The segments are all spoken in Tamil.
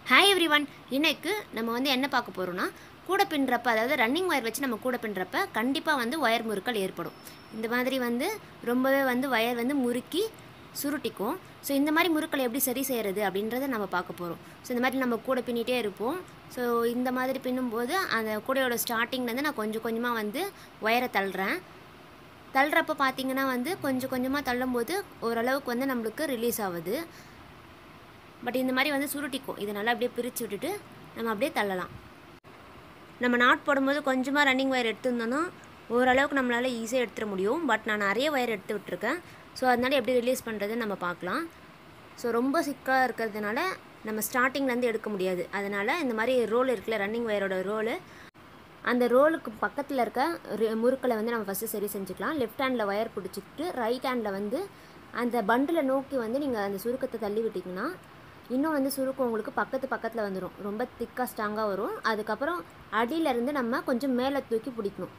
Hi everyone. இன்னைக்கு நம்ம வந்து என்ன பார்க்க போகிறோம்னா, கூட பின்னுறப்ப, அதாவது ரன்னிங் ஒயர் வச்சு நம்ம கூட பின்னுறப்ப கண்டிப்பாக வந்து ஒயர் முறுக்கல் ஏற்படும். இந்த மாதிரி வந்து ரொம்பவே வந்து ஒயர் வந்து முறுக்கி சுருட்டிக்கும். ஸோ இந்த மாதிரி முறுக்கல் எப்படி சரி செய்கிறது அப்படின்றத நம்ம பார்க்க போகிறோம். ஸோ இந்த மாதிரி நம்ம கூட பின்னிட்டே இருப்போம். ஸோ இந்த மாதிரி பின்னும்போது அந்த கூடையோட ஸ்டார்டிங்லேருந்து நான் கொஞ்சம் கொஞ்சமாக வந்து ஒயரை தள்ளுறப்ப பார்த்தீங்கன்னா வந்து கொஞ்சம் கொஞ்சமாக தள்ளும்போது ஓரளவுக்கு வந்து நம்மளுக்கு ரிலீஸ் ஆகுது. பட் இந்த மாதிரி வந்து சுருட்டிக்கும். இதை நல்லா அப்படியே பிரித்து விட்டுட்டு நம்ம அப்படியே தள்ளலாம். நம்ம நாட் போடும்போது கொஞ்சமாக ரன்னிங் ஒயர் எடுத்துருந்தோன்னா ஓரளவுக்கு நம்மளால் ஈஸியாக எடுத்துட முடியும். பட் நான் நிறைய ஒயர் எடுத்து விட்டுருக்கேன். ஸோ அதனால் எப்படி ரிலீஸ் பண்ணுறதுன்னு நம்ம பார்க்கலாம். ஸோ ரொம்ப சிக்காக இருக்கிறதுனால நம்ம ஸ்டார்டிங்லேருந்து எடுக்க முடியாது. அதனால் இந்த மாதிரி ரோல் இருக்குல்ல, ரன்னிங் ஒயரோட ரோலு, அந்த ரோலுக்கு பக்கத்தில் இருக்க முறுக்களை வந்து நம்ம ஃபஸ்ட்டு சரி செஞ்சுக்கலாம். லெஃப்ட் ஹேண்டில் ஒயர் பிடிச்சிக்கிட்டு ரைட் ஹேண்டில் வந்து அந்த பண்டிலை நோக்கி வந்து நீங்கள் அந்த சுருக்கத்தை தள்ளி விட்டிங்கன்னா இன்னும் வந்து சுருக்கம் உங்களுக்கு பக்கத்தில் வந்துடும். ரொம்ப திக்காக ஸ்ட்ராங்காக வரும். அதுக்கப்புறம் அடியிலேருந்து நம்ம கொஞ்சம் மேலே தூக்கி பிடிக்கணும்.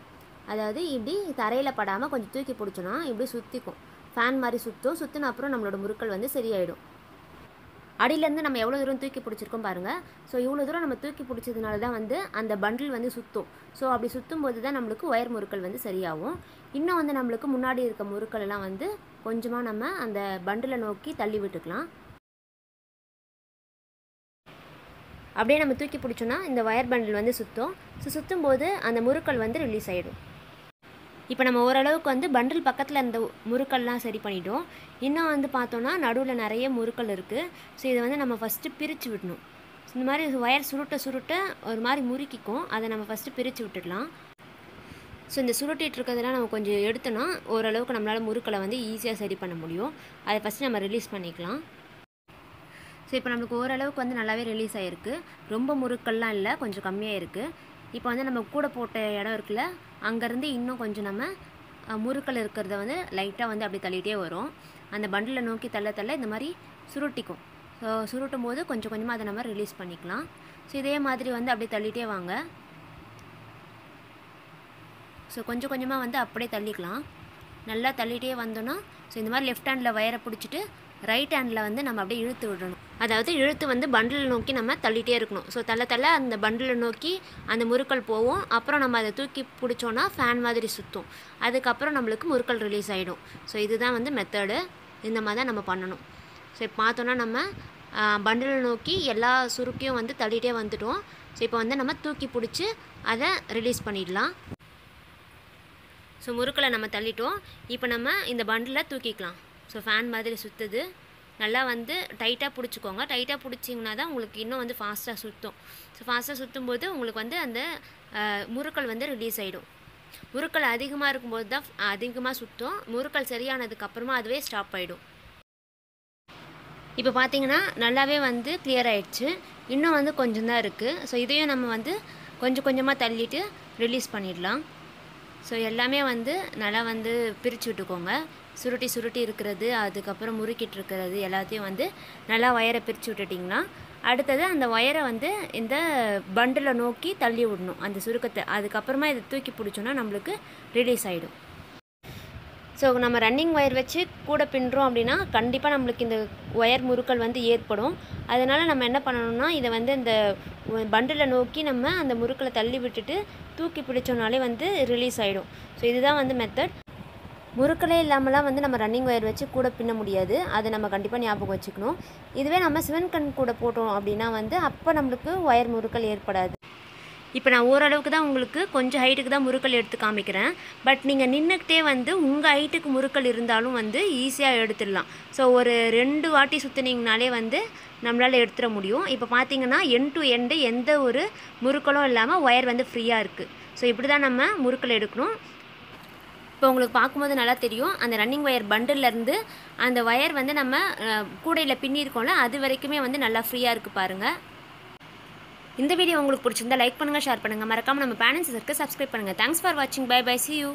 அதாவது இப்படி தரையில் படாமல் கொஞ்சம் தூக்கி பிடிச்சோன்னா இப்படி சுற்றிக்கும். ஃபேன் மாதிரி சுற்றின அப்புறம் நம்மளோட முறுக்கள் வந்து சரியாயிடும். அடியிலேருந்து நம்ம எவ்வளோ தூரம் தூக்கி பிடிச்சிருக்கோம் பாருங்கள். ஸோ இவ்வளோ தூரம் நம்ம தூக்கி பிடிச்சதுனால தான் வந்து அந்த பண்டில் வந்து சுற்றும். ஸோ அப்படி சுற்றும் போது தான் நம்மளுக்கு ஒயர் முறுக்கள் வந்து சரியாகும். இன்னும் வந்து நம்மளுக்கு முன்னாடி இருக்க முறுக்கள் எல்லாம் வந்து கொஞ்சமாக நம்ம அந்த பண்டிலை நோக்கி தள்ளி விட்டுக்கலாம். அப்படியே நம்ம தூக்கி பிடிச்சோன்னா இந்த ஒயர் பண்டில் வந்து சுற்றும். ஸோ சுற்றும்போது அந்த முறுக்கள் வந்து ரிலீஸ் ஆகிடும். இப்போ நம்ம ஓரளவுக்கு வந்து பண்டில் பக்கத்தில் இருந்த முறுக்கள்லாம் சரி பண்ணிட்டோம். இன்னும் வந்து பார்த்தோன்னா நடுவில் நிறைய முறுக்கள் இருக்குது. ஸோ இதை வந்து நம்ம ஃபஸ்ட்டு பிரித்து விடணும். இந்த மாதிரி ஒயர் சுருட்ட ஒரு மாதிரி முறுக்கிக்கும். அதை நம்ம ஃபஸ்ட்டு பிரித்து விட்டுடலாம். ஸோ இந்த சுருட்டிகிட்டு இருக்கிறதெல்லாம் நம்ம கொஞ்சம் எடுத்தோன்னா ஓரளவுக்கு நம்மளால் முறுக்களை வந்து ஈஸியாக சரி பண்ண முடியும். அதை ஃபஸ்ட்டு நம்ம ரிலீஸ் பண்ணிக்கலாம். ஸோ இப்போ நம்மளுக்கு ஓரளவுக்கு வந்து நல்லாவே ரிலீஸ் ஆகிருக்கு. ரொம்ப முறுக்கள்லாம் இல்லை, கொஞ்சம் கம்மியாக இருக்குது. இப்போ வந்து நம்ம கூட போட்ட இடம் இருக்குல்ல, அங்கேருந்து இன்னும் கொஞ்சம் நம்ம முறுக்கள் இருக்கிறத வந்து லைட்டாக வந்து அப்படி தள்ளிகிட்டே வரும். அந்த பண்டில் நோக்கி தள்ள இந்த மாதிரி சுருட்டிக்கும். ஸோ சுருட்டும் போது கொஞ்சம் கொஞ்சமாக அதை நம்ம ரிலீஸ் பண்ணிக்கலாம். ஸோ இதே மாதிரி வந்து அப்படியே தள்ளிகிட்டே வாங்க. ஸோ கொஞ்சம் கொஞ்சமாக வந்து அப்படியே தள்ளிக்கலாம். நல்லா தள்ளிகிட்டே வந்தோன்னா ஸோ இந்த மாதிரி லெஃப்ட் ஹேண்டில் ஒயரை பிடிச்சிட்டு ரைட் ஹேண்டில் வந்து நம்ம அப்படியே இழுத்து விடணும். அதாவது இழுத்து வந்து பண்டில் நோக்கி நம்ம தள்ளிகிட்டே இருக்கணும். ஸோ தள்ள அந்த பண்டிலை நோக்கி அந்த முறுக்கள் போவோம். அப்புறம் நம்ம அதை தூக்கி பிடிச்சோன்னா ஃபேன் மாதிரி சுற்றும். அதுக்கப்புறம் நம்மளுக்கு முறுக்கள் ரிலீஸ் ஆகிடும். ஸோ இதுதான் வந்து மெத்தடு. இந்த மாதிரி தான் நம்ம பண்ணணும். ஸோ இப்போ பார்த்தோன்னா நம்ம பண்டிலை நோக்கி எல்லா சுருக்கையும் வந்து தள்ளிகிட்டே வந்துட்டோம். ஸோ இப்போ வந்து நம்ம தூக்கி பிடிச்சி அதை ரிலீஸ் பண்ணிடலாம். ஸோ முறுக்களை நம்ம தள்ளிட்டோம். இப்போ நம்ம இந்த பண்டிலை தூக்கிக்கலாம். ஸோ ஃபேன் மாதிரி சுற்றுது. நல்லா வந்து டைட்டாக பிடிச்சிக்கோங்க. டைட்டாக பிடிச்சிங்கன்னா தான் உங்களுக்கு இன்னும் வந்து ஃபாஸ்ட்டாக சுற்றும். ஸோ ஃபாஸ்ட்டாக சுற்றும் போது உங்களுக்கு வந்து அந்த முறுக்கள் வந்து ரிலீஸ் ஆகிடும். முறுக்கள் அதிகமாக இருக்கும்போது தான் அதிகமாக சுற்றும். முறுக்கள் சரியானதுக்கப்புறமா அதுவே ஸ்டாப் ஆகிடும். இப்போ பார்த்தீங்கன்னா நல்லாவே வந்து கிளியர் ஆகிடுச்சு. இன்னும் வந்து கொஞ்சம் தான் இருக்குது. ஸோ இதையும் நம்ம வந்து கொஞ்சம் கொஞ்சமாக தள்ளிட்டு ரிலீஸ் பண்ணிடலாம். ஸோ எல்லாமே வந்து நல்லா வந்து பிரித்து விட்டுக்கோங்க. சுருட்டி இருக்கிறது, அதுக்கப்புறம் முறுக்கிட்டு இருக்கிறது எல்லாத்தையும் வந்து நல்லா ஒயரை பிரித்து விட்டுட்டிங்கன்னா அடுத்தது அந்த ஒயரை வந்து இந்த பண்டிலை நோக்கி தள்ளி விடணும் அந்த சுருக்கத்தை. அதுக்கப்புறமா இதை தூக்கி பிடிச்சோன்னா நம்மளுக்கு ரிலீஸ் ஆகிடும். ஸோ நம்ம ரன்னிங் ஒயர் வச்சு கூட பின்னுறோம் அப்படின்னா கண்டிப்பாக நம்மளுக்கு இந்த ஒயர் முறுக்கள் வந்து ஏற்படும். அதனால் நம்ம என்ன பண்ணணும்னா இதை வந்து இந்த பண்டிலை நோக்கி நம்ம அந்த முறுக்களை தள்ளி விட்டுட்டு தூக்கி பிடிச்சோன்னாலே வந்து ரிலீஸ் ஆகிடும். ஸோ இதுதான் வந்து மெத்தட். முறுக்களே இல்லாமலாம் வந்து நம்ம ரன்னிங் ஒயர் வச்சு கூட பின்ன முடியாது. அதை நம்ம கண்டிப்பாக ஞாபகம் வச்சுக்கணும். இதுவே நம்ம சிவன் கண் கூட போட்டோம் அப்படின்னா வந்து அப்போ நம்மளுக்கு ஒயர் முறுக்கள் ஏற்படாது. இப்போ நான் ஓரளவுக்கு தான் உங்களுக்கு கொஞ்சம் ஹைட்டுக்கு தான் முறுக்கள் எடுத்து காமிக்கிறேன். பட் நீங்கள் நின்றுக்கிட்டே வந்து உங்கள் ஹைட்டுக்கு முறுக்கள் இருந்தாலும் வந்து ஈஸியாக எடுத்துடலாம். ஸோ ஒரு 2 வாட்டி சுற்றுனீங்கனாலே வந்து நம்மளால் எடுத்துட முடியும். இப்போ பார்த்தீங்கன்னா எண்ட் டு எண்டு எந்த ஒரு முறுக்களும் இல்லாமல் ஒயர் வந்து ஃப்ரீயாக இருக்குது. ஸோ இப்படி தான் நம்ம முறுக்கள் எடுக்கணும். இப்போ உங்களுக்கு பார்க்கும்போது நல்லா தெரியும். அந்த ரன்னிங் ஒயர் பண்டில்லேருந்து அந்த ஒயர் வந்து நம்ம கூடையில் பின்னிருக்கோம்ல, அது வரைக்குமே வந்து நல்லா ஃப்ரீயாக இருக்குது பாருங்கள். இந்த வீடியோ உங்களுக்கு பிடிச்சிருந்தா லைக் பண்ணுங்கள், ஷேர் பண்ணுங்கள். மறக்காமல் நம்ம பேரண்ட்ஸ் சப்ஸ்கிரைப் பண்ணுங்கள். தேங்க்ஸ் ஃபார் வாட்சிங். Bye bye. See you.